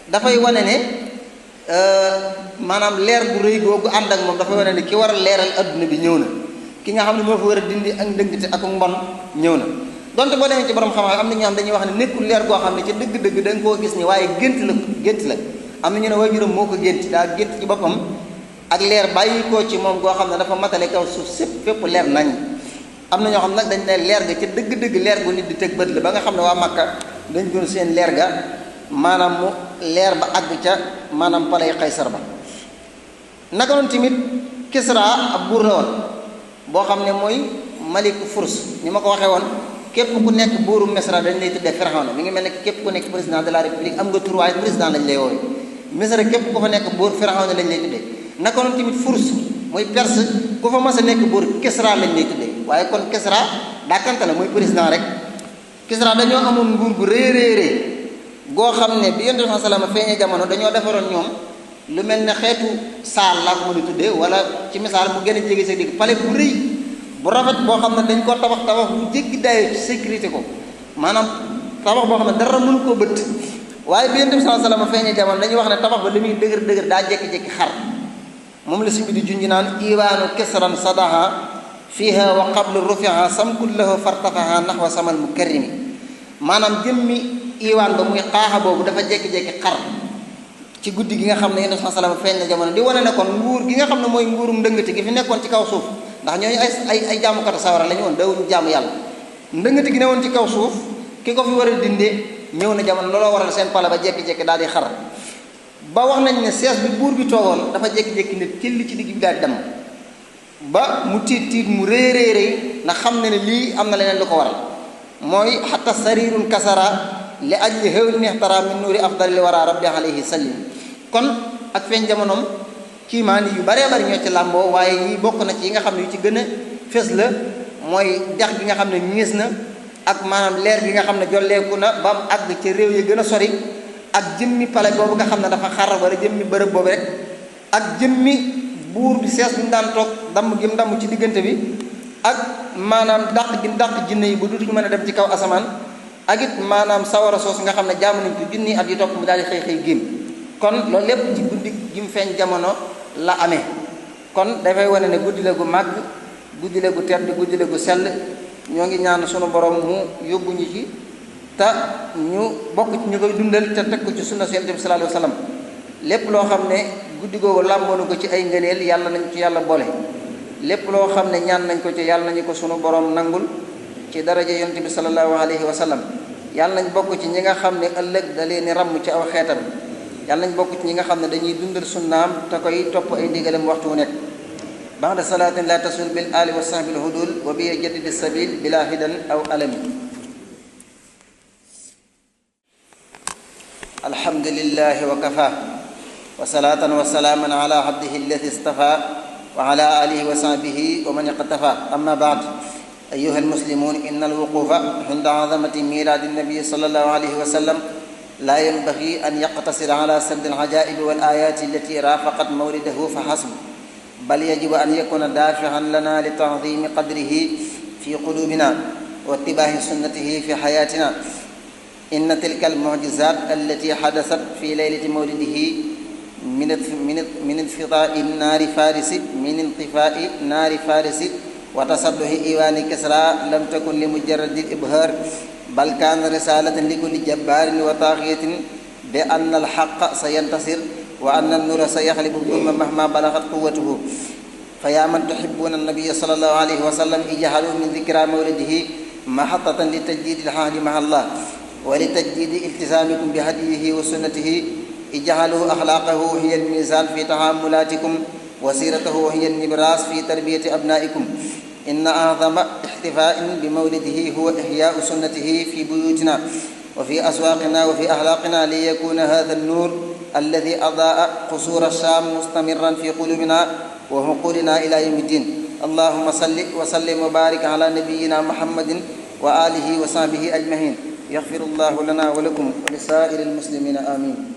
Speaker 1: dafay wane ne maanaam leer bu rëy googu ànd ak moom dafay wane ne ki war a leeral adduna bi ñëw na ki nga xam ne moo fa war a dindi ak ndëngte ak mbon ñëw na. donte boo demee ci borom xam-xam am na ñoo xam dañuy wax ne nekkul leer goo xam ne ci dëgg-dëgg da nga koo gis ni waaye gént la am na ñu ne waajuram moo ko gént daa gént ci boppam ak leer bàyyi koo ci moom goo xam ne dafa matale kaw suuf sépp fépp leer nañ. am na ñoo xam nag dañ ne leer ga ca dëgg-dëgg leer gu nit di teg bët la ba nga xam ne waa Makka dañ doon seen leer ga maanaam mu leer ba àgg ca maanaam palay Qaysar ba. naka noonu tamit Kisra ab buur la woon boo xam ne mooy maliku Furs ni ma ko waxee woon képp ku nekk buuru Misra dañ lay tuddee Firawna mi ngi mel ne képp ku nekk président de la république am nga tur waaye président lañ lay woowe Misra képp ku fa nekk buur Firawna lañ lay tuddee. naka noonu tamit Furs mooy Perse ku fa mas a nekk buur Kisra lañ lay tuddee waaye kon Kisra daakante la mooy président rek. Kisra dañoo amoon nguur gu rëy goo xam ne bi Yonent bi sallallahu alayhi wasallam feeñee jamono dañoo defaroon ñoom lu mel ne xeetu saal laa ko mën a tuddee wala ci misaal mu gën a jege sa digg palais bu rëy bu rafet boo xam ne dañ ko tabax bu jéggi dayo ci sécurité ko maanaam tabax boo xam ne dara mënu koo bëtt. waaye bi Yonent bi sallallahu alayhi wasallam feeñee jamono dañuy wax ne tabax ba li muy dëgër daa jékki-jékki xar moom la suñ bi di junj naan iwaanu kisran sadaha fiha wa qablu rufiha samkul lahu fartafaha nahwa samal mukarrimi maanaam jëmmi iwaan ba muy xaaxa boobu dafa jékki-jékki xar ci guddi gi nga xam ne Yonent bi sallallahu alayhi wasallam feeñ na jamono di wane ne kon nguur gi nga xam ne mooy nguurum ndëngati gi fi nekkoon ci kaw suuf ndax ñooñu ay jaamukatu sawara la ñu woon dawuñu jaamu yàlla ndëngati gi ne woon ci kaw suuf ki ko fi war a dindee ñëw na jamono looloo waral seen pala ba jékki-jékki daal di xar ba wax nañ ne sees bi buur bi toogoon dafa jékki-jékki ne tilli ci digg bi daal di dem ba mu tiit mu réy ndax xam ne ne lii am na leneen lu ko waral mooy xatta sarirun kasara li ajli xewli nextara min nuuri afdali wara rabbi alayhi salim kon ak feeñ jamonoom kiimaan yu baree bari ñoo ci làmboo waaye yi bokk na ci yi nga xam ne yu ci gën a fés la mooy dex gi nga xam ne ñiis na ak maanaam leer gi nga xam ne jolleeku na ba mu àgg ci réew yi gën a sori ak jëmmi pale boobu nga xam ne dafa xar wala jëmmi bërëb boobu rek ak jëmmi buur bi sees bi mu daan toog damm gi mu damm ci diggante bi ak maanaam dàq gi mu dàq jinne yi ba dutuñu mën a dem ci kaw asamaan ak it maanaam sawara soos nga xam ne jaamu nañ ko junni at yi topp mu daal di xëy génn kon loolu lépp ci guddi gi mu feeñ jamono la amee kon dafay wane ne guddi la gu màgg guddi la gu tedd guddi la gu sell ñoo ngi ñaan sunu borom mu yóbbu ñu ci te ñu bokk ci ñu koy dundal te teg ko ci sunna Yonent bi sallallahu alayhi wasallam lépp loo xam ne guddi googu làmboonu ko ci ay ngëneel yàlla nañ ci yàlla boole lépp loo xam ne ñaan nañ ko ci yàlla nañu ko sunu borom nangul ci daraja Yonent bi sallallahu alayhi wasallam yàlla nañ bokk ci ñi nga xam ne ëllëg da leen ràmm ci aw xeetam yàlla nañ bokk ci ñi nga xam ne dañuy dundal sunnaam te koy topp ay ndigalam waxtu wu nekk ba'da salaatin la tasul bil ali wa sahbil hudul wa bi jaddid sabil bila hidan aw alami alhamdulillahi wa kafa wa salatan wa salaman ala abdihi alladi istafa wa ala alihi wa sahbihi wa man iqtafa amma ba'd أيها المسلمون إن الوقوف عند عظمة ميلاد النبي صلى الله عليه وسلم لا ينبغي أن يقتصر على سرد العجائب والآيات التي رافقت مولده فحسب بل يجب أن يكون دافعا لنا لتعظيم قدره في قلوبنا واتباع سنته في حياتنا إن تلك المعجزات التي حدثت في ليلة مولده من انطفاء نار فارس وتصدح إيوان كسرى لم تكن لمجرد الإبهار بل كان رسالة لكل جبار وطاغية بأن الحق سينتصر وأن النور سيغلب الظلم مهما بلغت قوته فيا من تحبون النبي صلى الله عليه وسلم اجعلوا من ذكرى مولده محطة لتجديد العهد مع الله ولتجديد التزامكم بهديه وسنته اجعلوا أخلاقه هي الميزان في تعاملاتكم وسيرته هي النبراس في تربية أبنائكم إن أعظم احتفاء بمولده هو إحياء سنته في بيوتنا وفي أسواقنا وفي أخلاقنا ليكون هذا النور الذي أضاء قصور الشام مستمرا في قلوبنا وعقولنا إلى يوم الدين اللهم صل وسلم وبارك على نبينا محمد وآله وصحبه أجمعين يغفر الله لنا ولكم ولسائر المسلمين آمين